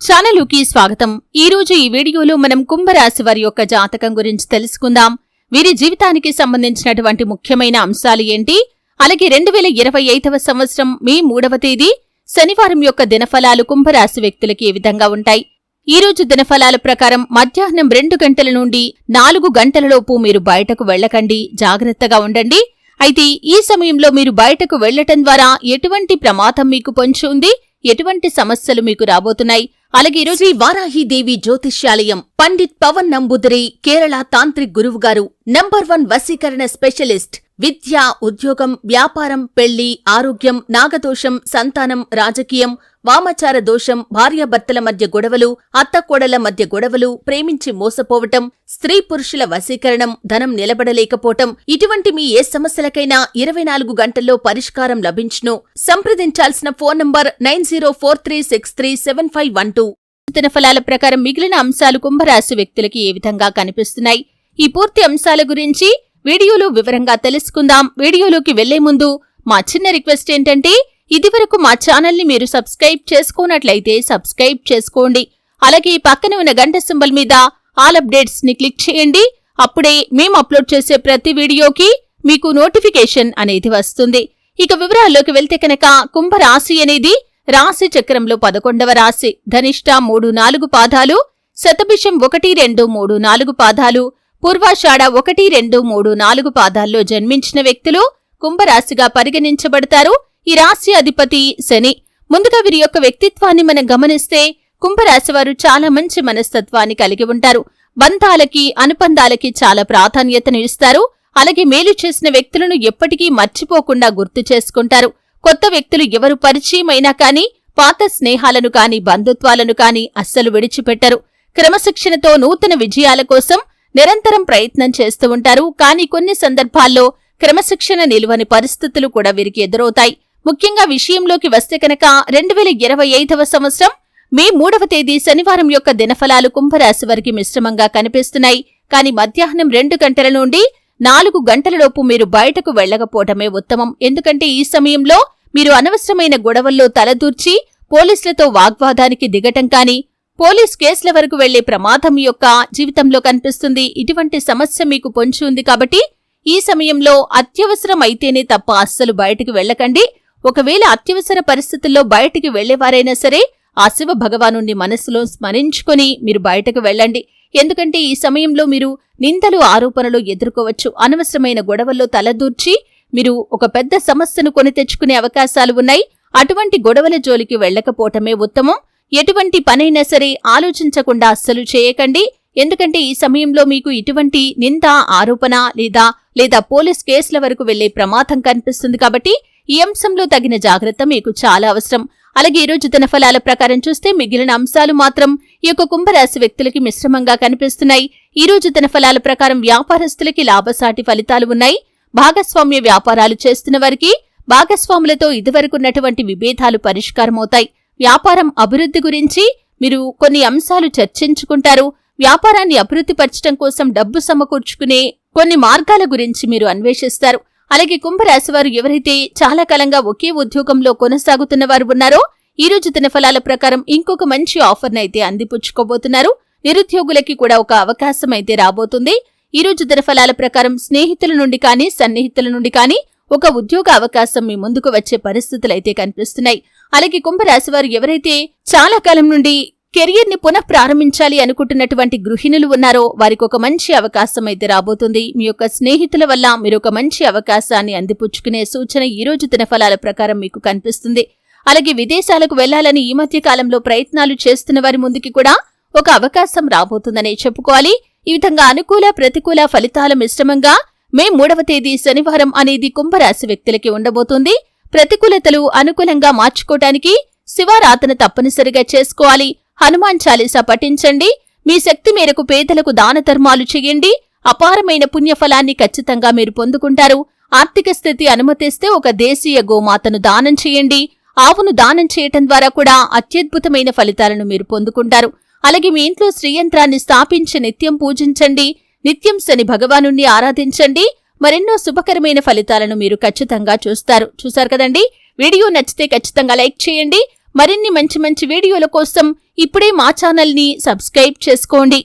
ఛానలుకి స్వాగతం. ఈ రోజు ఈ వీడియోలో మనం కుంభరాశి వారి యొక్క జాతకం గురించి తెలుసుకుందాం. వీరి జీవితానికి సంబంధించినటువంటి ముఖ్యమైన అంశాలు ఏంటి, అలాగే 2025వ సంవత్సరం మే 3వ తేదీ శనివారం యొక్క దినఫలాలు కుంభరాశి వ్యక్తులకి ఏ విధంగా ఉంటాయి. ఈ రోజు దినఫలాల ప్రకారం మధ్యాహ్నం 2 గంటల నుండి 4 గంటలలోపు మీరు బయటకు వెళ్లకండి, జాగ్రత్తగా ఉండండి. అయితే ఈ సమయంలో మీరు బయటకు వెళ్లటం ద్వారా ఎటువంటి ప్రమాదం మీకు పొంచి ఉంది, ఎటువంటి సమస్యలు మీకు రాబోతున్నాయి. అలాగే ఈరోజు శ్రీ వారాహిదేవి జ్యోతిష్యాలయం పండిత్ పవన్ నంబూదరి కేరళ తాంత్రిక్ గురువు గారు నంబర్ 1 వశీకరణ స్పెషలిస్ట్. విద్య, ఉద్యోగం, వ్యాపారం, పెళ్లి, ఆరోగ్యం, నాగదోషం, సంతానం, రాజకీయం, వామాచార దోషం, భార్యాభర్తల మధ్య గొడవలు, అత్తకోడళ్ల మధ్య గొడవలు, ప్రేమించి మోసపోవటం, స్త్రీ పురుషుల వశీకరణం, ధనం నిలబడలేకపోవటం, ఇటువంటి మీ ఏ సమస్యలకైనా 24 గంటల్లో పరిష్కారం లభించును. సంప్రదించాల్సిన ఫోన్ నంబర్ 9043637512. దినఫలాల ప్రకారం మిగిలిన అంశాలు కుంభరాశి వ్యక్తులకి ఏ విధంగా కనిపిస్తున్నాయి, ఈ పూర్తి అంశాల గురించి వీడియోలో వివరంగా తెలుసుకుందాం. వీడియోలోకి వెళ్లే ముందు మా చిన్న రిక్వెస్ట్ ఏంటంటే, ఇదివరకు మా ఛానల్ని మీరు సబ్స్క్రైబ్ చేసుకోనట్లయితే సబ్స్క్రైబ్ చేసుకోండి. అలాగే పక్కన ఉన్న గంట సింబల్ మీద ఆల్ అప్డేట్స్ ని క్లిక్ చేయండి. అప్పుడే మేము అప్లోడ్ చేసే ప్రతి వీడియోకి మీకు నోటిఫికేషన్ అనేది వస్తుంది. ఇక వివరాల్లోకి వెళ్తే కనుక కుంభరాశి అనేది రాశి చక్రంలో 11వ రాశి. ధనిష్ట 3-4 పాదాలు, శతభిషం 1-2-3-4 పాదాలు, పూర్వాషాఢ 1-2-3-4 పాదాల్లో జన్మించిన వ్యక్తులు కుంభరాశిగా పరిగణించబడతారు. ఈ రాశి అధిపతి శని. ముందుగా వీరి యొక్క వ్యక్తిత్వాన్ని మనం గమనిస్తే కుంభరాశి వారు చాలా మంచి మనస్తత్వాన్ని కలిగి ఉంటారు. బంధాలకి, అనుబంధాలకి చాలా ప్రాధాన్యతను ఇస్తారు. అలాగే మేలు చేసిన వ్యక్తులను ఎప్పటికీ మర్చిపోకుండా గుర్తు చేసుకుంటారు. కొత్త వ్యక్తులు ఎవరు పరిచయమైనా కానీ పాత స్నేహాలను కాని బంధుత్వాలను కాని అస్సలు విడిచిపెట్టరు. క్రమశిక్షణతో నూతన విజయాల కోసం నిరంతరం ప్రయత్నం చేస్తూ ఉంటారు. కానీ కొన్ని సందర్భాల్లో క్రమశిక్షణ నిలువని పరిస్థితులు కూడా వీరికి ఎదురవుతాయి. ముఖ్యంగా విషయంలోకి వస్తే కనుక 2025వ సంవత్సరం మే 3వ తేదీ శనివారం యొక్క దినఫలాలు కుంభరాశి వారికి మిశ్రమంగా కనిపిస్తున్నాయి. కానీ మధ్యాహ్నం 2 గంటల నుండి 4 గంటలలోపు మీరు బయటకు వెళ్లకపోవటమే ఉత్తమం. ఎందుకంటే ఈ సమయంలో మీరు అనవసరమైన గొడవల్లో తలదూర్చి పోలీసులతో వాగ్వాదానికి దిగటం కానీ, పోలీస్ కేసుల వరకు వెళ్లే ప్రమాదం యొక్క జీవితంలో కనిపిస్తుంది. ఇటువంటి సమస్య మీకు పొంచి ఉంది కాబట్టి ఈ సమయంలో అత్యవసరం అయితేనే తప్ప అస్సలు బయటికి వెళ్లకండి. ఒకవేళ అత్యవసర పరిస్థితుల్లో బయటికి వెళ్లేవారైనా సరే ఆ శివ భగవానుణ్ణి మనసులో స్మరించుకొని మీరు బయటకు వెళ్ళండి. ఎందుకంటే ఈ సమయంలో మీరు నిందలు, ఆరోపణలు ఎదుర్కోవచ్చు. అనవసరమైన గొడవల్లో తలదూర్చి మీరు ఒక పెద్ద సమస్యను కొని తెచ్చుకునే అవకాశాలు ఉన్నాయి. అటువంటి గొడవల జోలికి వెళ్లకపోవటమే ఉత్తమం. ఎటువంటి పనైనా సరే ఆలోచించకుండా అస్సలు చేయకండి. ఎందుకంటే ఈ సమయంలో మీకు ఇటువంటి నింద, ఆరోపణ లేదా పోలీస్ కేసుల వరకు వెళ్లే ప్రమాదం కనిపిస్తుంది. కాబట్టి ఈ అంశంలో తగిన జాగ్రత్త మీకు చాలా అవసరం. అలాగే ఈ రోజు దినఫలాల ప్రకారం చూస్తే మిగిలిన అంశాలు మాత్రం ఈ యొక్క కుంభరాశి వ్యక్తులకి మిశ్రమంగా కనిపిస్తున్నాయి. ఈ రోజు దినఫలాల ప్రకారం వ్యాపారస్తులకి లాభసాటి ఫలితాలు ఉన్నాయి. భాగస్వామ్య వ్యాపారాలు చేస్తున్న వారికి భాగస్వాములతో ఇదివరకున్నటువంటి విభేదాలు పరిష్కారమవుతాయి. వ్యాపారం అభివృద్ధి గురించి మీరు కొన్ని అంశాలు చర్చించుకుంటారు. వ్యాపారాన్ని అభివృద్ధిపరచడం కోసం డబ్బు సమకూర్చుకునే కొన్ని మార్గాల గురించి మీరు అన్వేషిస్తారు. అలాగే కుంభరాశి వారు ఎవరైతే చాలా కాలంగా ఒకే ఉద్యోగంలో కొనసాగుతున్న వారు ఉన్నారో ఈ రోజు దినఫలాల ప్రకారం ఇంకొక మంచి ఆఫర్నైతే అందిపుచ్చుకోబోతున్నారు. నిరుద్యోగులకి కూడా ఒక అవకాశం అయితే రాబోతుంది. ఈ రోజు దినఫలాల ప్రకారం స్నేహితుల నుండి కానీ, సన్నిహితుల నుండి కానీ ఒక ఉద్యోగ అవకాశం మీ ముందుకు వచ్చే పరిస్థితులైతే కనిపిస్తున్నాయి. అలాగే కుంభరాశి వారు ఎవరైతే చాలా కాలం నుండి కెరియర్ ని పునః ప్రారంభించాలి అనుకుంటున్నటువంటి గృహిణులు ఉన్నారో వారికి ఒక మంచి అవకాశం అయితే రాబోతుంది. మీ యొక్క స్నేహితుల వల్ల మీరు ఒక మంచి అవకాశాన్ని అందిపుచ్చుకునే సూచన ఈ రోజు దినఫలాల ప్రకారం మీకు కనిపిస్తుంది. అలాగే విదేశాలకు వెళ్లాలని ఈ మధ్య కాలంలో ప్రయత్నాలు చేస్తున్న వారి ముందుకి కూడా ఒక అవకాశం రాబోతుందనే చెప్పుకోవాలి. ఈ విధంగా అనుకూల, ప్రతికూల ఫలితాల మిశ్రమంగా మే 3వ తేదీ శనివారం అనేది కుంభరాశి వ్యక్తులకి ఉండబోతుంది. ప్రతికూలతలు అనుకూలంగా మార్చుకోవటానికి శివారాధన తప్పనిసరిగా చేసుకోవాలి. హనుమాన్ చాలీసా పఠించండి. మీ శక్తి మేరకు పేదలకు దాన ధర్మాలు చేయండి. అపారమైన పుణ్యఫలాన్ని ఖచ్చితంగా మీరు పొందుకుంటారు. ఆర్థిక స్థితి అనుమతిస్తే ఒక దేశీయ గోమాతను దానం చేయండి. ఆవును దానం చేయటం ద్వారా కూడా అత్యద్భుతమైన ఫలితాలను మీరు పొందుకుంటారు. అలాగే మీ ఇంట్లో శ్రీయంత్రాన్ని స్థాపించి నిత్యం పూజించండి. నిత్యం శని భగవానుణ్ణి ఆరాధించండి. మరెన్నో శుభకరమైన ఫలితాలను మీరు ఖచ్చితంగా చూస్తారు కదండి. వీడియో నచ్చితే ఖచ్చితంగా లైక్ చేయండి. మరిన్ని మంచి మంచి వీడియోల కోసం ఇప్పుడే మా ఛానల్ని సబ్స్క్రైబ్ చేసుకోండి.